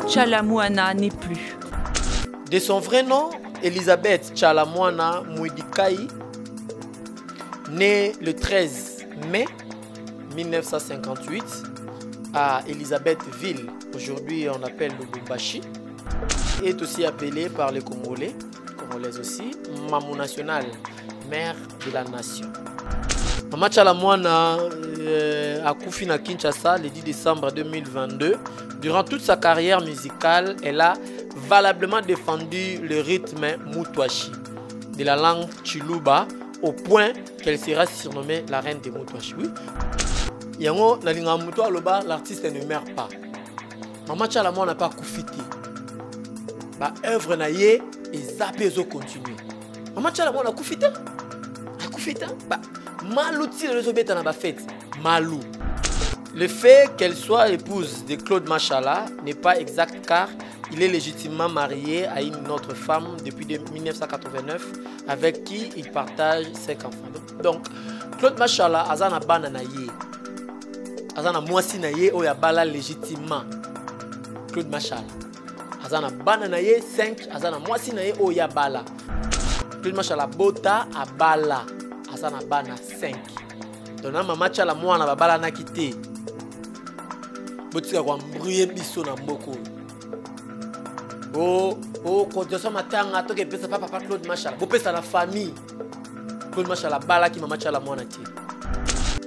Tchalamouana n'est plus. De son vrai nom, Elisabeth Tchalamouana Mouidikai, née le 13 mai 1958 à Elisabethville, aujourd'hui on appelle Lubumbashi, est aussi appelée par les Congolais, Congolaises aussi, Mamou nationale, mère de la nation. Maman Tchalamouana a couffé à Kinshasa le 10 décembre 2022. Durant toute sa carrière musicale, elle a valablement défendu le rythme Moutouachi de la langue Chiluba au point qu'elle sera surnommée la reine des Moutouachi. Oui. Yango na linga Moutouachi loba, l'artiste ne meurt pas. Maman Tchalamouana n'a pas coufité. Ba œuvre na ye et zappé zo continuer. Maman Tchalamouana a coufité. A coufité. Ba malou ti le zobeta na ba fête. Malou. Le fait qu'elle soit épouse de Claude Machala n'est pas exact car il est légitimement marié à une autre femme depuis 1989 avec qui il partage 5 enfants. Donc, Claude Machala, azana bana na ye. Azana mwasi na ye oya bala légitimement. Claude Machala. Azana bana na ye 5, azana mwasi na ye oya bala. Claude Machala bota a bala. Azana bana 5. Donc, maman Tchalamouana ba bala na kité. Botika kwa mbrouiller biso na mboko. Quand tu as matanga to ke pesa papa Claude Machala. Bo pesa la famille. Claude Machala bala ki mama Tchalamouana ti.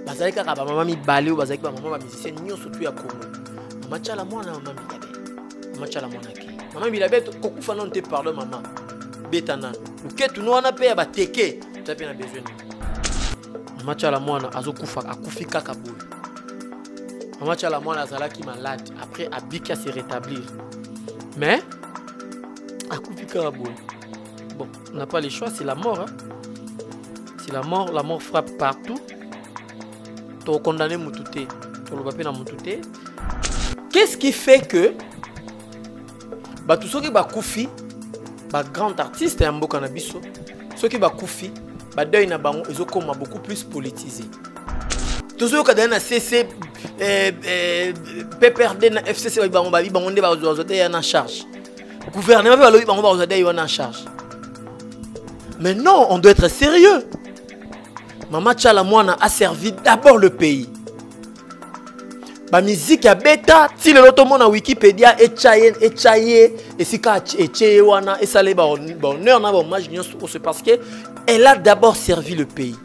Bazali kaka ba mama mi bali ou bazali ba mama ba musicien nyonso tu ya Congo. Mama Tchalamouana mama Bilabe. Mama Tchalamouana ki. Mama Bilabe kokufa non te pardon mama. Betana. Luketu no wana pe ya ba teke. Tu as bien besoin. Mama Tchalamouana azokufa akufi kaka boy. Maman Tchalamouana azalaki malade. Après, Abika s'est rétablir. Mais, bon, on n'a pas le choix, c'est la mort. Hein? C'est la mort frappe partout. Tu es condamné Moutouté. Tu es Moutouté. Qu'est-ce qui fait que tous ceux qui sont grand artiste en Bokanabiso, ceux qui sont deuil na bango, ils ont beaucoup plus politisé. Tous ceux qui ont CC PPRD na FCC bango nde bazozode en charge. Le gouvernement va bango bazozode en charge. Mais non, on doit être sérieux. Maman Tchalamouana a servi d'abord le pays. Ba musique ya beta ti le loto mona Wikipédia et chaye et sika et wana et salé ba honneur na ba hommage c'est parce que elle a d'abord servi le pays.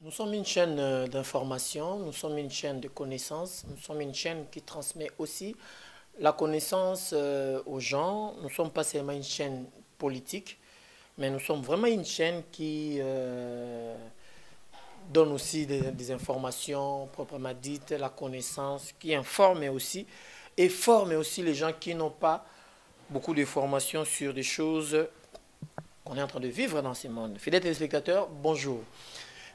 Nous sommes une chaîne d'information, nous sommes une chaîne de connaissances, nous sommes une chaîne qui transmet aussi la connaissance aux gens. Nous ne sommes pas seulement une chaîne politique, mais nous sommes vraiment une chaîne qui donne aussi des informations proprement dites, la connaissance, qui informe aussi et forme aussi les gens qui n'ont pas beaucoup d'informations sur des choses qu'on est en train de vivre dans ce monde. Fidèles téléspectateurs, bonjour.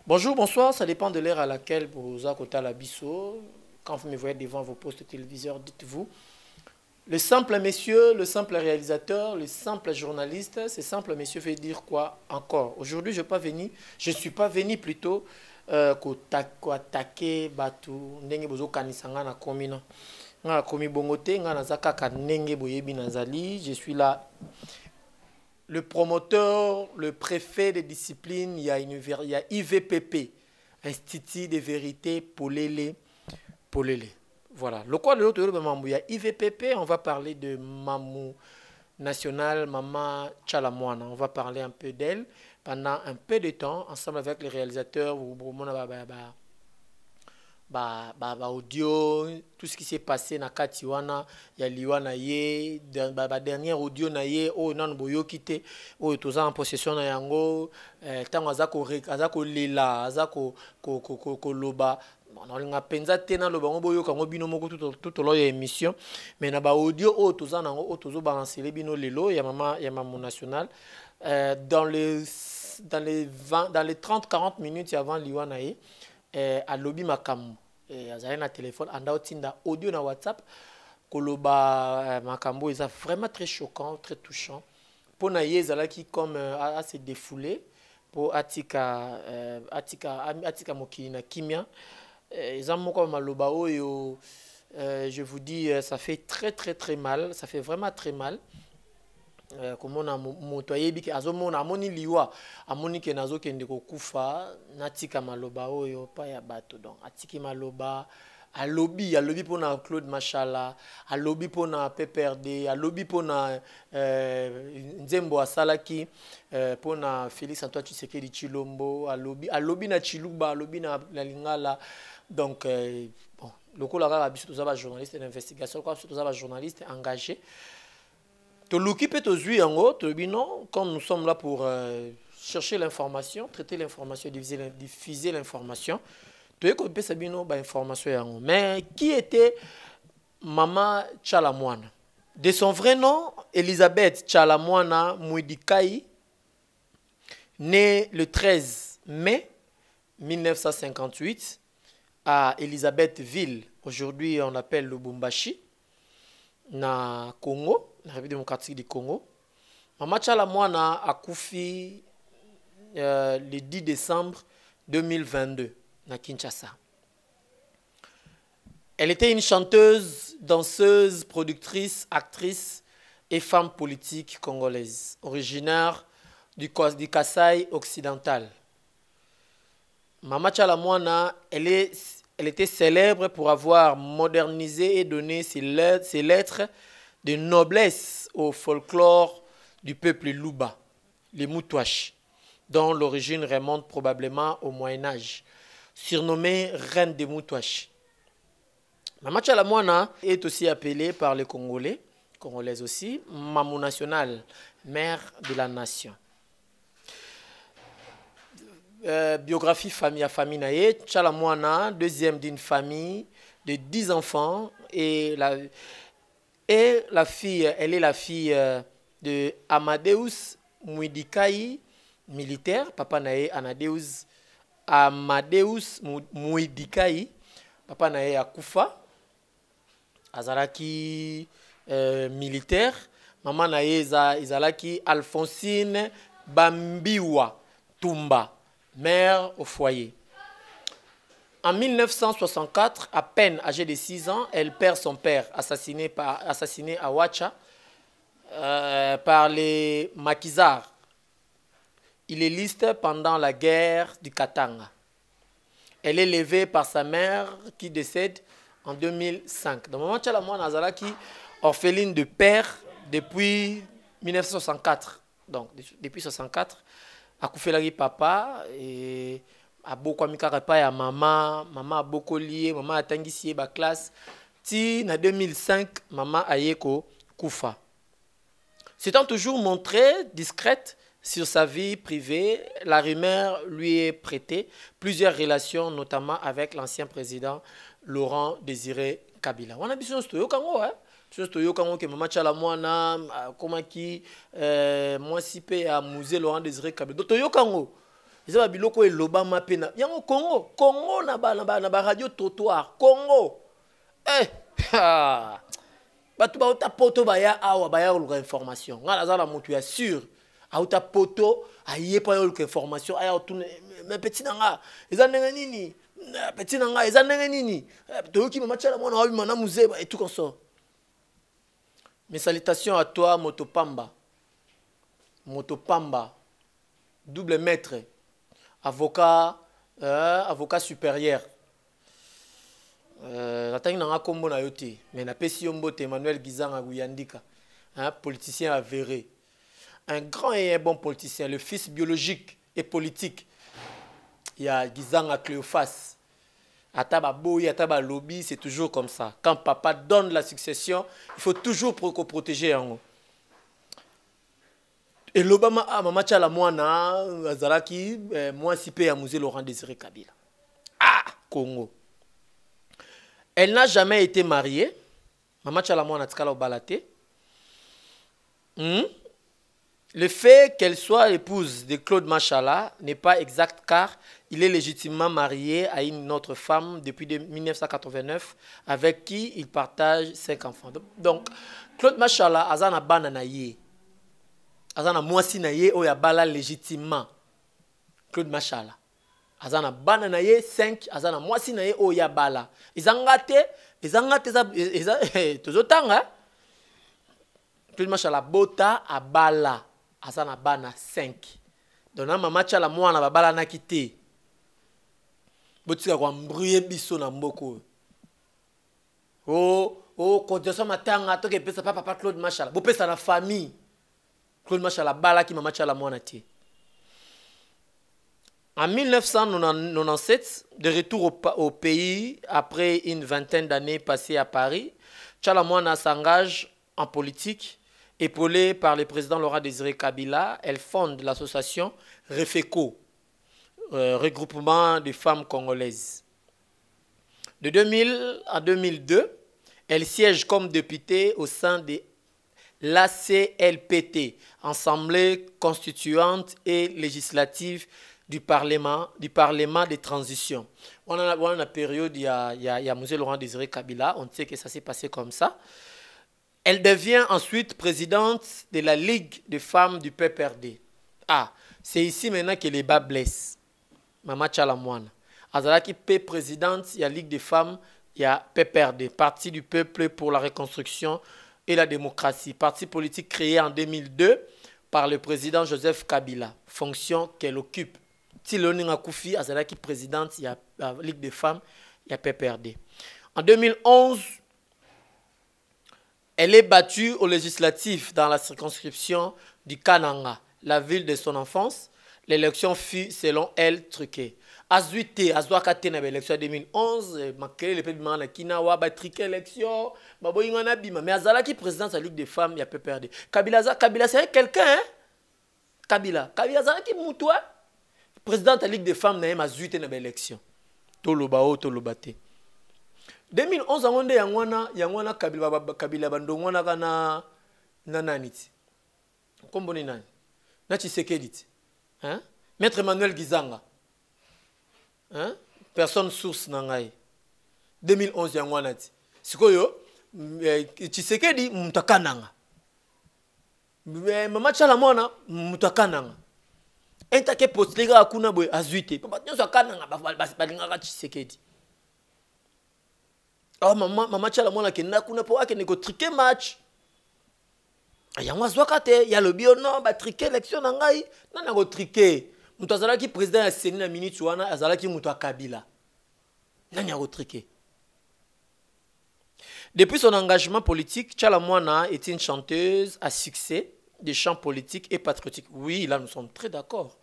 Bonjour, bonsoir, ça dépend de l'heure à laquelle vous accotez la bisso. Quand vous me voyez devant vos postes téléviseurs, dites-vous. Le simple monsieur, le simple réalisateur, le simple journaliste, ce simple monsieur veut dire quoi encore? Aujourd'hui, je ne suis pas venu plutôt attaquer Batu, ndenge bozo kanisanga na komina. Nga komi bongote, nga nazaka ka ndenge boyebi nazali, je suis là. Le promoteur, le préfet des disciplines, il y a IVPP, Institut de vérité Polélé. Voilà. Le quoi de l'autre, il y a IVPP, on va parler de Mamou nationale, Maman Tchalamouana. On va parler un peu d'elle pendant un peu de temps, ensemble avec les réalisateurs. audio, tout ce qui s'est passé na Katiwana, il y a Liwana ye, dernier audio na ye, oh non boyo kité, oh tous en possession na yango, tant azako lila, azako loba. On a pensé na loba ngo boyo kango bino moko tout au long de l'émission, mais na ba audio oh tous en ango, oh tous balancer les bino lelo, il y a maman national, dans les 30-40 minutes avant Liwana ye. À lobby makambo azali na téléphone anda otinda audio na WhatsApp koloba makambo est vraiment très choquant, très touchant pour na yezala qui comme à se défouler pour atika mokili na kimia ezamo comme maloba oyo je vous dis ça fait très mal, ça fait vraiment très mal. Comment on a montoyé biki azomona amoni liwa amoni ke nazo kende ko kufa natika maloba oyo pa ya bato donc atiki maloba alobi pona Claude Machala alobi pona PPRD alobi pona Nzembo asalaki pona Félix Antoine Tshisekedi Chilombo alobi na Chiluba alobi na Lingala donc bon lokola kaka biso toza ba journaliste d'investigation quoi toza ba journaliste engagé. Comme nous sommes là pour chercher l'information, traiter l'information, diffuser l'information, mais qui était Maman Tchalamouana? De son vrai nom, Elisabeth Tchalamouana Mouidikai, née le 13 mai 1958 à Elisabethville, aujourd'hui on appelle Lubumbashi, na Congo. La République démocratique du Congo. Maman Tchalamouana a koufi le 10 décembre 2022 à Kinshasa. Elle était une chanteuse, danseuse, productrice, actrice et femme politique congolaise, originaire du Kasaï occidental. Maman Tchalamouana, elle était célèbre pour avoir modernisé et donné ses lettres de noblesse au folklore du peuple Luba, les Moutouaches, dont l'origine remonte probablement au Moyen-Âge, surnommée Reine des Moutouaches. Maman Tchalamouana est aussi appelée par les Congolais, Congolaises aussi, Mamou nationale, mère de la nation. Biographie famille naïe, Tchalamouana, deuxième d'une famille de 10 enfants et la fille, elle est la fille de Amadeus Mouidikai, militaire. Papa nae Amadeus Mouidikai. Papa nae Akufa. Azalaki militaire. Maman nae Izalaki Alphonsine Bambiwa Tumba, mère au foyer. En 1964, à peine âgée de 6 ans, elle perd son père, assassiné à Ouacha par les maquisards. Il est liste pendant la guerre du Katanga. Elle est élevée par sa mère qui décède en 2005. Dans le moment où Tchalamouana Azalaki, orpheline de père depuis 1964. Donc, depuis 1964, a Koufelari papa et a beaucoup amikara pa ya maman a beaucoup lié, maman a tangisi ba classe. Ti na 2005, maman a yeko Koufa. S'étant toujours montrée discrète sur sa vie privée, la rumeur lui est prêtée plusieurs relations, notamment avec l'ancien président Laurent Désiré Kabila. On a besoin de ce hein? Que Maman Tchalamouana, comment qui, moi si pe à musée Laurent Désiré Kabila. Toyo Kango. Ils ont biloko et l'Obama pena. Yango Congo na ba radio trottoir. Congo. Batu ba ota poto ba ya awa ba ya oluka information. Ngala za la mutu ya sûr. A ota poto aye pa oluka information aya otune me petit nanga. Eza ndenge nini? Petit nanga eza ndenge nini? Toyoki Maman Tchalamouana wa bima na musée et tout comme ça. Mes salutations à toi Motopamba. Motopamba. Double maître. Avocat supérieur. Natang nanga kombo na yote, mais na pesi yombote Emmanuel Gizanga Guyandika, politicien avéré, un grand et un bon politicien, le fils biologique et politique. Il y a Gizanga Cléophas, Ataba boy, ataba lobby, c'est toujours comme ça. Quand papa donne la succession, il faut toujours protéger en haut. Et l'Obama a maman tchala mwana azalaki moi si pe amusé Laurent Désiré Kabila. Ah, Congo. Elle n'a jamais été mariée. Maman tchala mwana tkala obalate. Le fait qu'elle soit épouse de Claude Machala n'est pas exact car il est légitimement marié à une autre femme depuis 1989 avec qui il partage 5 enfants. Donc, Claude Machala azana bana na ye. Azana mwasi na ye oya bala légitimement. Claude Machala. Azana bana na ye 5, azana mwasi na ye oya bala. Izangate tozotanga. Claude Machala bota a bala. Azana bana 5. Donc na mama tchala mwana babala na kité. Botika kwa mbruye biso na mboko. Quand je suis matanga toke pesa papa Claude Machala. Bo pesa na famille. Claude Machala bala ki mama tchala mwana tie. En 1997, de retour au pays après une vingtaine d'années passées à Paris, Tchala Mwana s'engage en politique. Épaulée par le président Laurent Désiré Kabila, elle fonde l'association REFECO, regroupement des femmes congolaises. De 2000 à 2002, elle siège comme députée au sein de l'ACLPT, Assemblée constituante et législative du Parlement de transition. On a une période, il y a M. Laurent Désiré Kabila, on sait que ça s'est passé comme ça. Elle devient ensuite présidente de la Ligue des femmes du PPRD. Ah, c'est ici maintenant que les bas blessent. Maman Tchalamouane. Azalaki P présidente, il y a Ligue des femmes, il y a PPRD, Parti du peuple pour la reconstruction et la démocratie. Parti politique créé en 2002 par le président Joseph Kabila. Fonction qu'elle occupe. Tiloninga Koufi, Azalaki présidente, il y a la Ligue des femmes, il y a PPRD. En 2011, elle est battue aux législatives dans la circonscription du Kananga, la ville de son enfance. L'élection fut, selon elle, truquée. Azuite, Azuakate na l'élection 2011, Makele le peuple na Kinawa ba truqué l'élection, baboyingana bima. Mais Azalaki président de la Ligue des femmes, il y a PPRD. Kabila c'est quelqu'un, hein? Kabila Azalaki moutoua, président de la Ligue des femmes na Azuite na l'élection. Tolobao, Tolobate. 2011 angonde yangwana Kabila bandongwana kana nananiti. Kombo ni nani? Na Tshisekedi. Hein? Maître Emmanuel Gizanga. Hein? Personne source nangai. 2011 yangwana ti. Sikoyo Tshisekedi mutakananga. Mama Tchalamwana mutakananga. Entake postlega akuna boy azuite. Papa nyoso kananga balingaka Tshisekedi. Oh maman Tchalamwana kenda kuna po ake neko triquer match. Yango azwakate ya lobi ono ba triquer élection na ngai nana go triquer. Mutu azalaki président ya Seni na minute wana azalaki mutu Kabila. Nani go triquer. Depuis son engagement politique, Tchalamwana est une chanteuse à succès des chants politiques et patriotiques. Oui, là nous sommes très d'accord.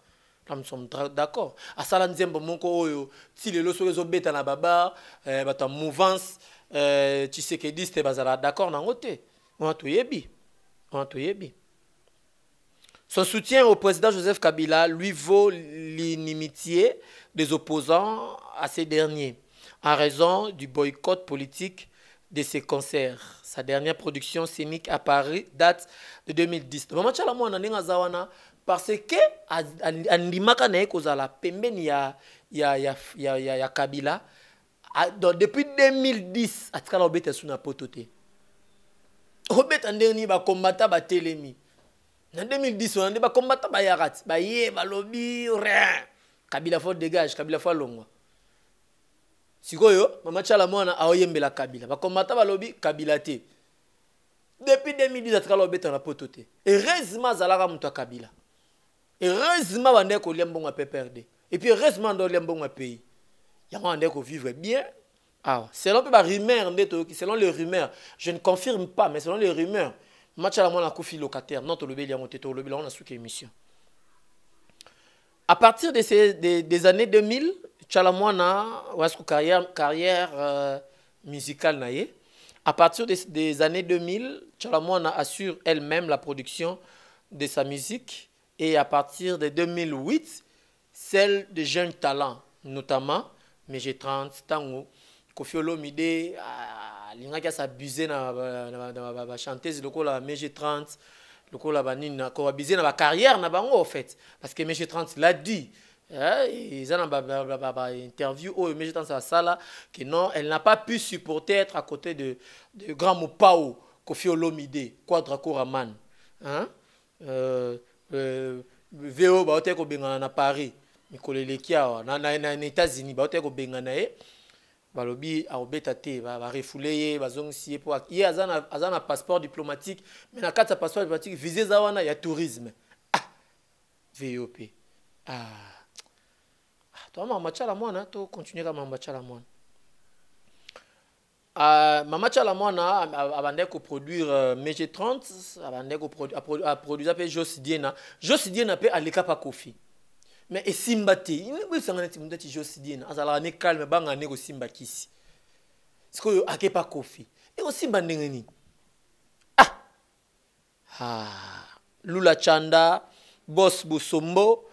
Là nous sommes d'accord. À Sala Nzembo Monko Oyo, si les loso les obeta na baba, bata mouvance, Tshisekedi c'était bazala d'accord na ngote. On a tout yebi. Son soutien au président Joseph Kabila lui vaut l'inimitié des opposants à ces derniers, en raison du boycott politique de ses concerts. Sa dernière production scénique à Paris date de 2010. Maman Tchalamwana ndinga zawana parce que andimaka na ekozala pembeni ya Kabila depuis 2010 atikala obeta suna potote. Obeta ndeni ba combattant ba telemi. En 2010 on a ba combattant ba yarat, ba ye ba lobby rien. Kabila faut dégage, Kabila faut longwa. Sikoyo Mama Tchalamwana aoyembela Kabila. Ba combattant ba lobby Kabila te. Depuis 2010 atikala obeta na potote. Heureusement zalaka muto Kabila. Heureusement bande ko liambonga PPRD. Et puis heureusement dans liambonga pays. Yango ande ko vivre bien. Ah, selon les rumeurs, je ne confirme pas, mais selon les rumeurs, Tchalamwana a koufi locataire, non to le béli on a sous émission. À partir des années 2000, Chalamwana, carrière musicale naïe. À partir des années 2000, Chalamwana assure elle-même la production de sa musique. Et à partir de 2008, celle de jeunes talents, notamment MG30, Tango, Koffi Olomide, l'ingénieur qui a abusé dans la chanteuse, le MG30, le coup la ko abusé dans la carrière na bango en fait, parce que MG30 l'a dit. Ils ont une interview où MG30 ça là que non, elle n'a pas pu supporter être à côté de grand Mopao, Koffi Olomide, Quadra Koraman, hein? VO ba hote ko bengana na Paris, mikolele kia na États-Unis ba hote ko bengana balobi a obeta te ba refoulé ba zongsi pour y azana passeport diplomatique, mais na kata passeport diplomatique visé za wana ya tourisme. VOP. Toi mama chala mwana to continuer comme mama chala mwana. Mama chala mwana abandé ko produire MG30, abandé ko produire pe Josidiena. Josidiena pe aleka pa Koffi. Mais et Simbati, il ne peut pas se dire Josidiena. Azala ne calme banga ne ko Simba kisi. C'est que ake pa Koffi. Et ko Simba ndengeni. Lula Chanda, Boss Bosombo,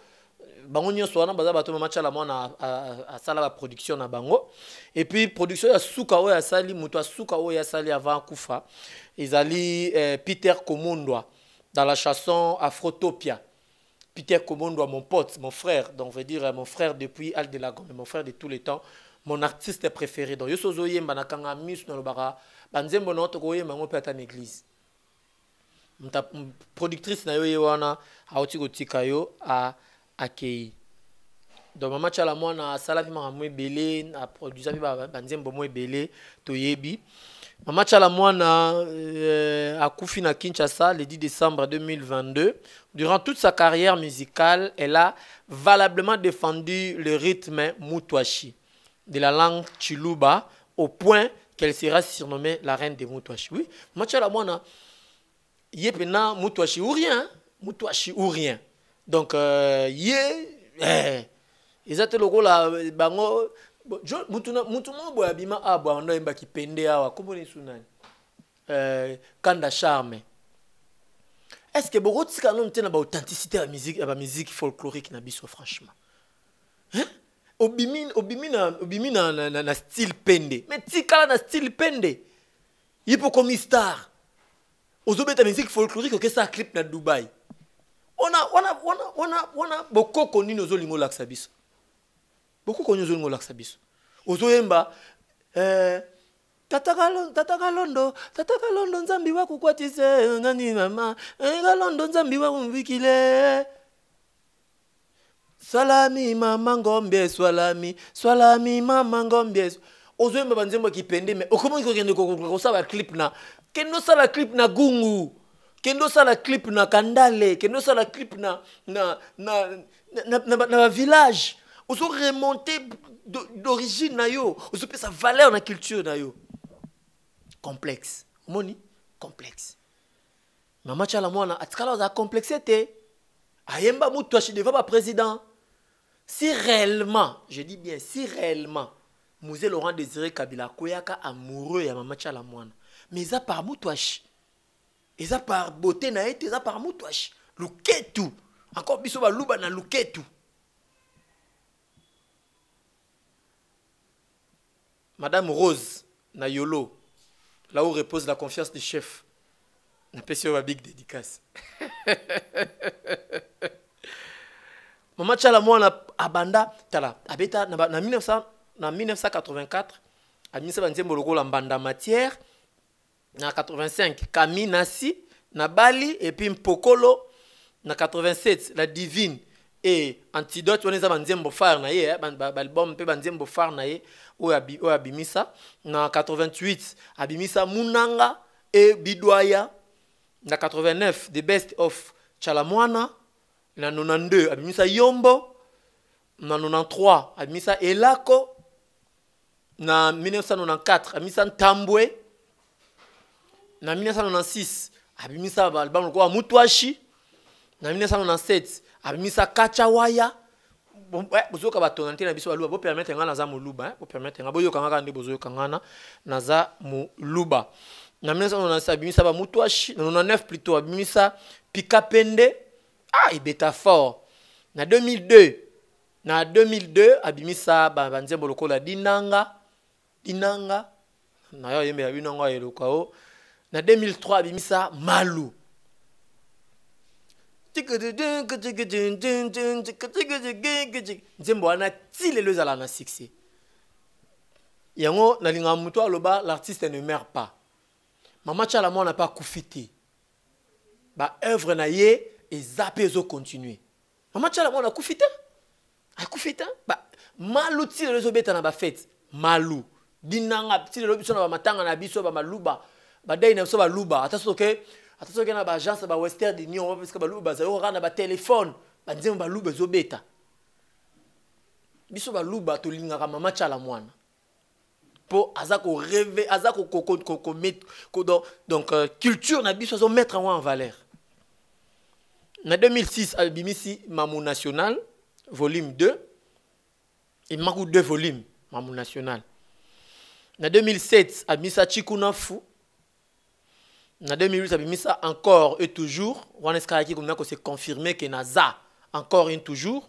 bango nyonso wana baza bato mama chala mwana a sala la production na bango. Et puis production ya suka oyo asali muto suka oyo asali avant kufa. Ezali Peter Komondwa dans la chanson Afrotopia. Peter Komondwa, mon pote, mon frère, donc je veux dire mon frère depuis Al de la Gombe, mon frère de tous les temps, mon artiste préféré. Donc yoso zo yemba na kanga mus na lobara, banzembo na to ko yemba ngo pe ata l'église. Mta productrice na yo yewana auti ko tikayo a akei. Donc mama chala mwana sala bi ma mo belé na produisa bi banzembo mo belé to yebi. Mama chala mwana a kufi na Kinshasa le 10 décembre 2022. Durant toute sa carrière musicale, elle a valablement défendu le rythme Mutwashi de la langue Chiluba au point qu'elle sera surnommée la reine des Mutwashi. Oui, Mama chala mwana yepena Mutwashi ou rien, Mutwashi ou rien. Donc ils étaient le rôle bango mutuma boya bima abwa ndo emba kipende awa kombo ni sunani Kanda Charme. Est-ce que beaucoup de ce qu'on tient à authenticité à la musique folklorique na biso franchement, hein? Obimina na style pende, mais tikala na style pende yipo comme star ozobeta musique folklorique que ça clip na Dubaï. On a beaucoup connu nos olingo laxabiso. Beaucoup connu nos olingo laxabiso. Ozoyemba Tata Londo nzambi wa kukwatise nani mama Londo nzambi wa kumvikile Swalami mama ngombe swalami mama ngombe. Ozoyemba banzembo kipende mais okomo ikokende ko sala clip na kendo sala clip na gungu. Kendo sala clip na Kandale, kendo sala clip na village. On se remonter d'origine na yo, on se peut sa valeur na culture na yo. Complexe. Moni complexe. Mama chala mwana atikala za complexité. Ayemba Mutwashi devant pas président. Si réellement, je dis bien si réellement Mouzé Laurent Désiré Kabila koyaka amoureux ya mama chala mwana. Mais ça par Mutwashi. Et ça par beauté na été, ça par Mutwashi. Luketu. Encore biso ba luba na Luketu. Madame Rose na Yolo, là où repose la confiance du chef. Na pesi wa big dédicace. Mama chala mwana abanda tala abeta na 1984 amisa banzembo lokola mbanda matière. Na 85, Kami Nasi, na Bali, et puis Mpokolo, na 87, La Divine, et Antidote, on est à Banzembo Far, na ye, album, pe Banzembo Far, na ye, ou Abimisa, na 88, Abimisa Munanga, et Bidwaya, na 89, The Best of Chalamwana, na 92, Abimisa Yombo, na 93, Abimisa Elako, na 1994, Abimisa Tambwe, na 1996, abimisa album kwa Mutwashi. Na 1997, abimisa Kachawaya. bozo ka batonante na biso baluba bo permettre nga naza moluba bo permettre nga boyo kanga kande bozo kanga naza moluba na 1996 abimisa ba mutuashi na 99 plutôt abimisa Pikapende ibeta fort na 2002 abimisa ba nzembo lokola dinanga na yo yembe abinanga elokao na 2003 abimisa malu nzembo wana ti lelo ezala na succès yango nalinga mutu aloba l'artiste ne meurt pas Mama Tchala Mwana n'a pas koufité ba œuvre na ye eza pe zo continuer Mama Tchala Mwana koufité ba malu ti lelo ezobeta na ba fête malu dinanga ti lelo biso na ba matanga na biso ba maluba ba dai na biso ba luba attention na ba agence ba Western Union parce que ba luba za yo na ba téléphone ba nzembo ba luba ezobeta biso ba luba to lingaka Mama Tchala Mwana po azako rêver azako donc culture na biso zo mettre en valeur en 2006 albimisi Mamou National volume 2 et Makou 2 volumes Mamou National en 2007 albimisa Chikuna Fu en 2008 albimisa encore et toujours on est qui comme c'est confirmé que naza encore et toujours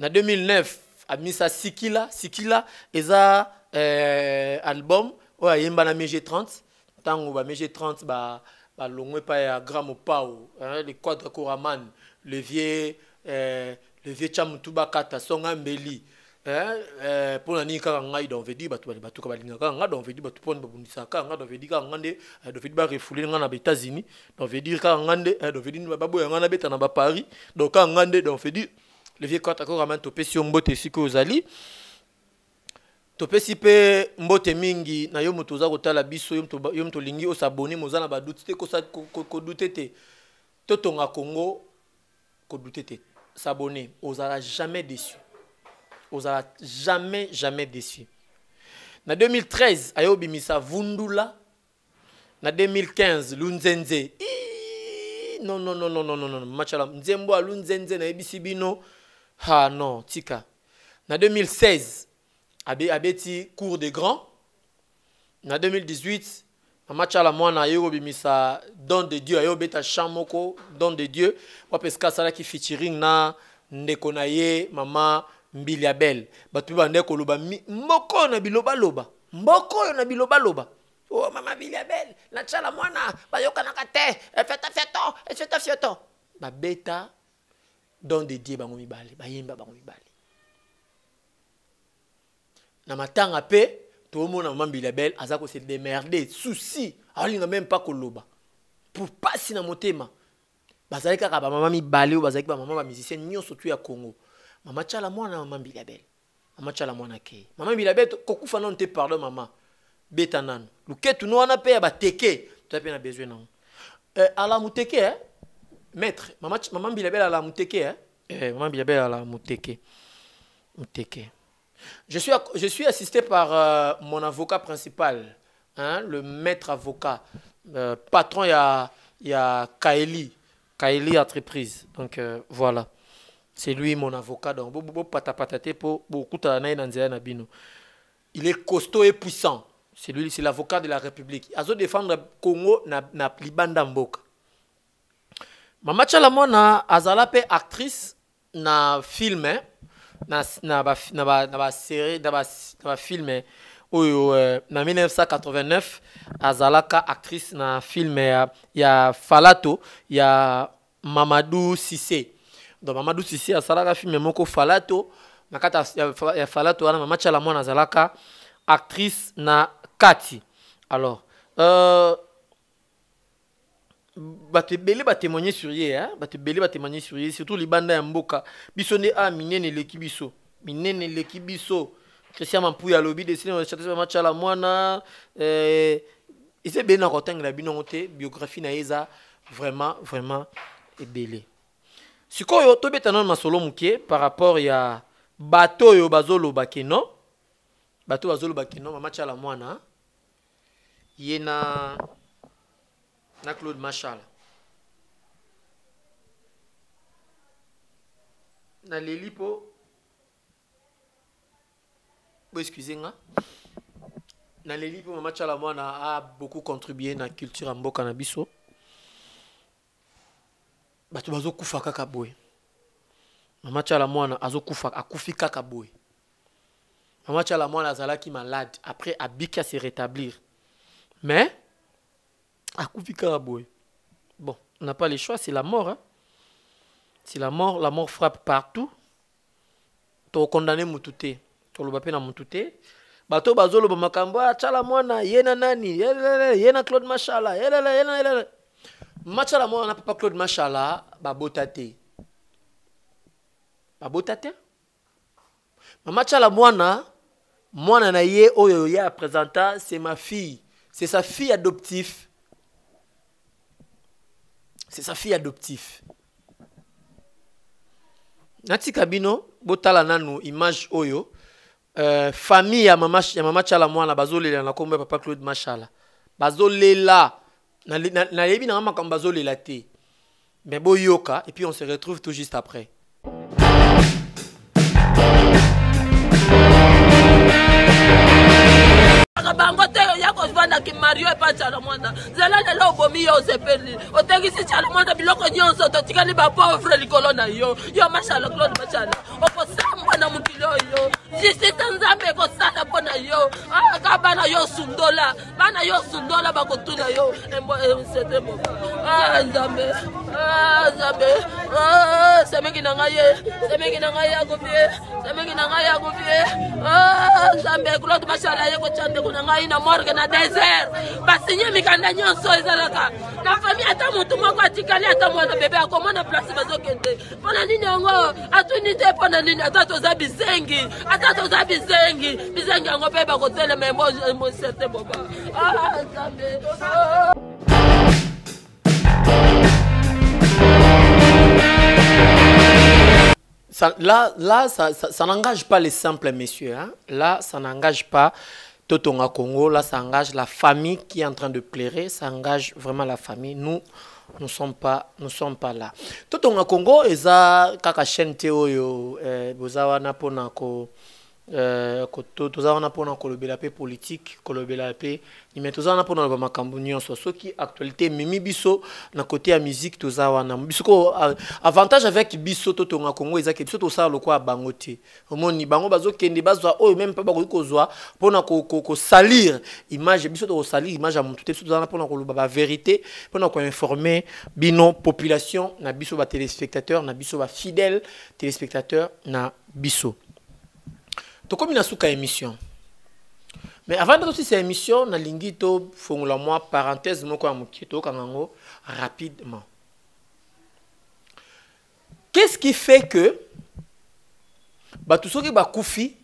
en 2009 albimisa Sikila eza album ou yemba na MG30 tango ba MG30 ba longwe pa ya Gramo Pao les quadres Koraman le vieux Chamutuba Kata songa mbeli pour la ni ka ngai donc veut dire batu ka balinga ka ngai donc veut dire batu pon babundisa ka ngai donc veut dire ka ngande donc veut dire ba refouler nga na États-Unis donc veut dire ka ngande donc veut dire ba boya nga na beta na ba Paris donc ka ngande donc veut dire le vieux quadres Koraman topé si mbote siko ozali topesi pe mbote mingi na yo moto za kotala biso yo moto lingi osabone mozana ba doute te ko douter te totonga Congo ko douter te s'abonner ozala jamais déçu jamais déçu na 2013 ayo bimisa Vundula na 2015 Lunzenze non machala nzembo a Lunzenze na ebisi bino non tika na 2016 abeti cours des grands na 2018 Mama Tchala Mwana ayo bimisa don de Dieu ayo beta chamoko don de Dieu wa peska sala ki featuring na ndeko na ye Mama Mbiliabel batu ba ndeko loba mboko na biloba loba oh Mama Mbiliabel na Tchala Mwana bayoka na kate feta ba beta don de Dieu bango mibale bayemba bango mibale na matanga pe tout le monde Mama Mbiliabel azako se démerder souci alinga même pas koloba pour passer na motema bazali kaka ba mama mibale ou bazali ba mama ba musicien nyonso tu ya Congo Mama Tchala Mwana Mama Mbiliabel Mama Tchala Mwana ke Mama Mbiliabel kokufa non te pardon mama beta nan luketu no wana pe ya ba teke tu pe na besoin non ala muteke maître Mama Mbiliabel ala muteke Mama Mbiliabel ala muteke. Je suis assisté par mon avocat principal, le maître avocat, patron, il y a Kaeli Entreprise. Donc voilà, c'est lui mon avocat. Donc, il est costaud et puissant. C'est lui, c'est l'avocat de la République. Il a défendre Congo na libanda mboka. Mama Tchala Mwana azalape actrice na film na série na film oyo na 1989 azalaka actrice na film ya Falato ya Mamadou Cissé. Donc Mamadou Cissé azalaka film moko Falato na kata ya Falato wana Mama Tchala Mwana azalaka actrice na kati. Alors batebele ba témoigner sur ye batebele ba témoigner sur ye surtout libanda ya mboka biso ne minene lekibiso Christian Mampuya lobby dessiné on chateau Mama Tchala Mwana ise bena kotangela bino te biographie na eza vraiment ebele sikoyo to beta non masolo mukie par rapport ya bato yo bazolo bakeno Mama Tchala Mwana yena na Claude Machal na lelipo excusez-moi. Dans les livres, Mama Chalamwana a beaucoup contribué dans la culture en Mboka na biso. Bato bazo kufa kaka boy. Mama Chalamwana azo kufa akufi kaka boy. Mama Chalamwana azalaki malade après abika se rétablir. Mais akufi kaka boy. Bon, on n'a pas le choix, c'est la mort hein. C'est la mort frappe partout. To condamné mututé. To lo bapé na mututé. Bato bazolo bamakambo Chalamwana yena nani yena Claude Machala yena Chalamwana papa Claude Machala babotate Mama Chalamwana mwana na ye oyo ya présenta c'est ma fille, c'est sa fille adoptive. C'est sa fille adoptive. Nati kabino botala nanu image oyo famille ya mama Chalamwana bazolela na kombe papa Claude Machala bazolela na yebi na makambo bazolela te mais boyoka et puis on se retrouve tout juste après. Bango te ya ko vanda ki Mario pa Chalamwana zela lelo bomi yo sepeli otengisi Chalamwana biloko nyonso to tikali ba pauvre likolo na yo Machala Claude Machala okosamba na mukilo yo jisi tanzambe ko sala bona yo akabana yo sundola bana bakotuna yo embo c'était bon nzambe semeki na ngaye akofie nzambe Claude Machala ye ko chande kuna ngai na morgue na désert basinye mikanda nyonso ezalaka na famille ata mutu moko atikali ata mwana bebe akomona place bazokende pona nini yango atunite pona nini ata toza bizengi yango pe bakotelema mo sete boba nzambe Là, ça n'engage pas les simples messieurs. Hein? Là, ça n'engage pas Totonga Congo. Là, ça engage la famille qui est en train de pleurer. Ça engage vraiment la famille. Nous ne sommes pas là. Totonga Congo, eza kaka chaîne teo bozawa na pona ko tozawa na pona ko lobela pe politique, ko lobela pe mais tozawa na pona ba makambu nyonso soki actualité mimi biso na côté ya musique tozawa na biso ko avantage avec biso Totonga Congo eza ke biso to sala lokwa bangote omoni bango bazokende bazwa oyo même pas bakoki kozwa pona ko salir image biso to salir image ya mutu te biso tozawa na pona ko loba vérité pona ko informer bino population na biso ba téléspectateurs na biso ba fidèles téléspectateurs na biso. Donc comme il y a sous émission. Mais avant de cette émission, na lingito fongola moi parenthèse moko amukito kangango rapidement. Qu'est-ce qui fait que ba tout ceux qui ba koufi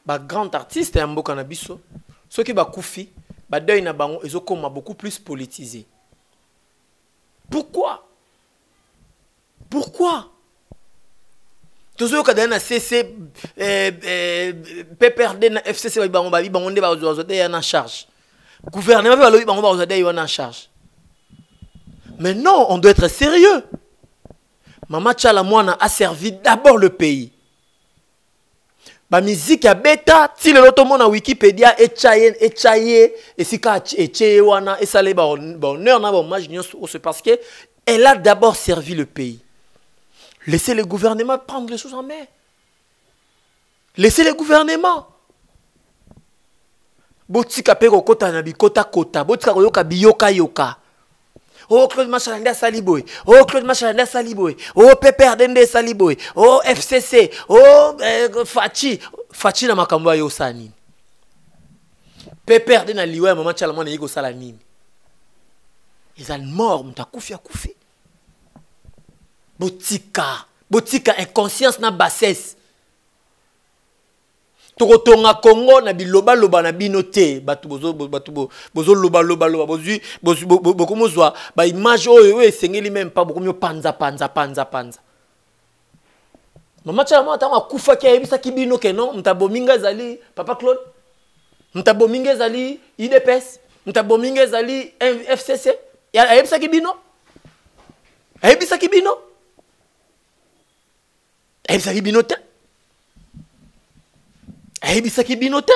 ba grand artiste ya mboka na biso ceux qui ba koufi ba deuil na bango ezokoma beaucoup plus politisé. Pourquoi? Toujours quand on a CC PPRD na FCC bango nde bazozode en charge. Gouvernement ba bango bazozode en charge. Mais non, on doit être sérieux. Mama Chalamwana a servi d'abord le pays. Ba musique ya beta ti le lotomo na Wikipédia echaye et sika echaye wana esale ba honneur na ba hommage nyonso c'est parce que elle a d'abord servi le pays. Laissez le gouvernement prendre les choses en main. Laissez le gouvernement. Botika peko kota na bikota kota. Botika koyoka biyoka yoka. Oh Claude Machala nda saliboy. Oh Claude Machala nda saliboy. Oh PPRD nda saliboy. Oh FCC. Oh Fachi na makambo yo sani. PPRD na liwa Mama Chalamwana yiko sala nini. Ils ont mort mutakufi akufi. Botika inconscience na bassesse. Tokotonga Congo na biloba loba na binote batu bozo loba bokomozwa ba image oyo esengeli même pas bokomyo panza. Mama Chalamwana tama kufa ki ayebisa kibino ke non mtabominga ezali Papa Claude mtabominga ezali IDPS mtabominga ezali FCC ayebisa kibino ayebisaki bino te.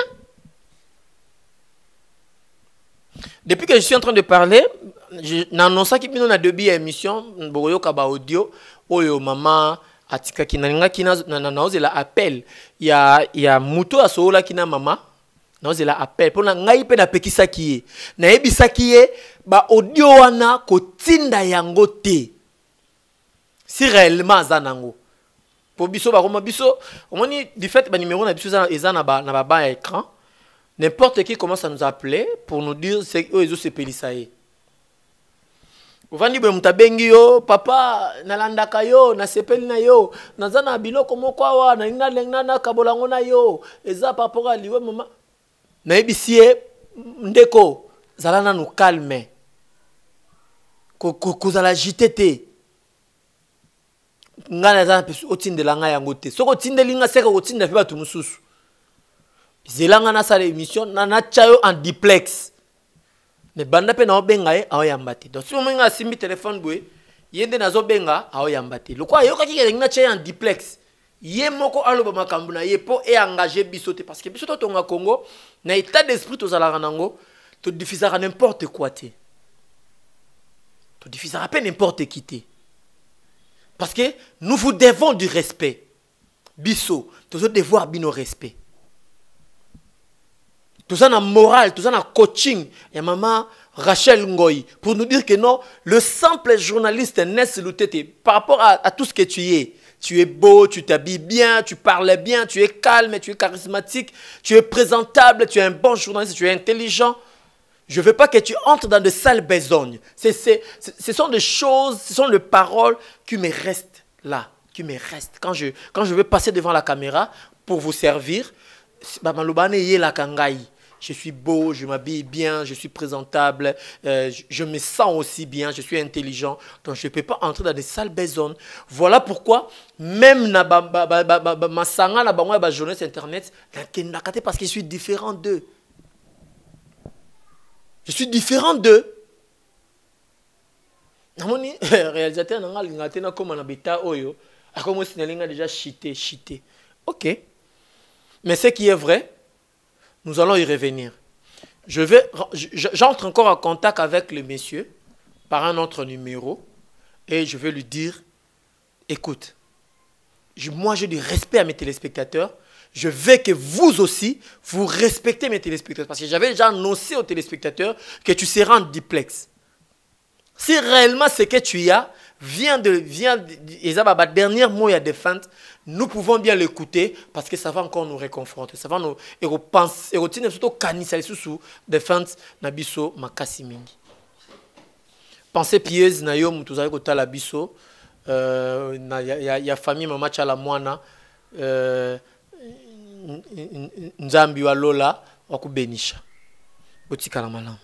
Depuis que je suis en train de parler, j'annonce que bino na début émission boyoka ba audio oyo mama atika kinalinga kina na ozela appel ya muto asola kina mama na ozela appel pona ngai pe na pekisaki ye na yebisaki ye ba audio wana kotinda yango te si réellement azanango pour biso ba koma biso omoni du fait ba numéro na biso eza na ba ya écran. N'importe qui commence à nous appeler pour nous dire c'est eux ils ont se pélissaé. Uvandi be mutabengi yo papa nalandaka yo na sepeli na yo nazana biloko moko wa na inga lengna na kabolango na yo eza papora liwe mama na ebisie ndeko zalana nous calme ko zala jitete ngana za pesu otindela nga yango te soko tindelinga seka ko tinda pe batu mususu zelanga na sala émission na chayo en duplex ne banda pe na obenga ye aoyambate donc si omenga simbi téléphone boy yende nazo benga aoyambate lokwa yoka ki na chayo en duplex ye moko aloba makambu na ye po e engager bisote parce que bisoto tonga Congo na état d'esprit to zala nango to diffusera n'importe quoi te to diffusera pas n'importe qui te parce que nous vous devons du respect biso to devoir bino respect. Tout ça na morale, tout ça na coaching. Et maman Rachel Ngoy pour nous dire que non, le simple journaliste n'est lutté par rapport à tout ce que tu es. Tu es beau, tu t'habilles bien, tu parles bien, tu es calme, tu es charismatique, tu es présentable, tu es un bon journaliste, tu es intelligent. Je ne veux pas que tu entres dans de sales besognes. Ce sont des choses, ce sont des paroles qui me restent là, qui me restent. Quand je vais passer devant la caméra pour vous servir, je suis beau, je m'habille bien, je suis présentable, je me sens aussi bien, je suis intelligent. Donc je ne peux pas entrer dans des sales besognes. Voilà pourquoi, même ma sanga, ma journée sur Internet, parce que je suis différent d'eux. Je suis différent d'eux. Le réalisateur n'a comme un habitat oyo, a comme si déjà chité. Ok. Mais ce qui est vrai, nous allons y revenir. J'entre encore en contact avec le monsieur par un autre numéro et je vais lui dire, écoute, moi j'ai du respect à mes téléspectateurs. Je veux que vous aussi, vous respectez mes téléspectateurs. Parce que j'avais déjà annoncé aux téléspectateurs que tu seras en duplex. Si réellement ce que tu as vient de dernier mot à défendre, nous pouvons bien l'écouter parce que ça va encore nous réconforter. Ça va nous repenser, surtout kanisa sous défense nabiso makasi mingi. Pensez pieuse na yo mutuzali kotala biso ya famille mama chala mwana nzambi wa lola wakubenisha. Botika la malamu.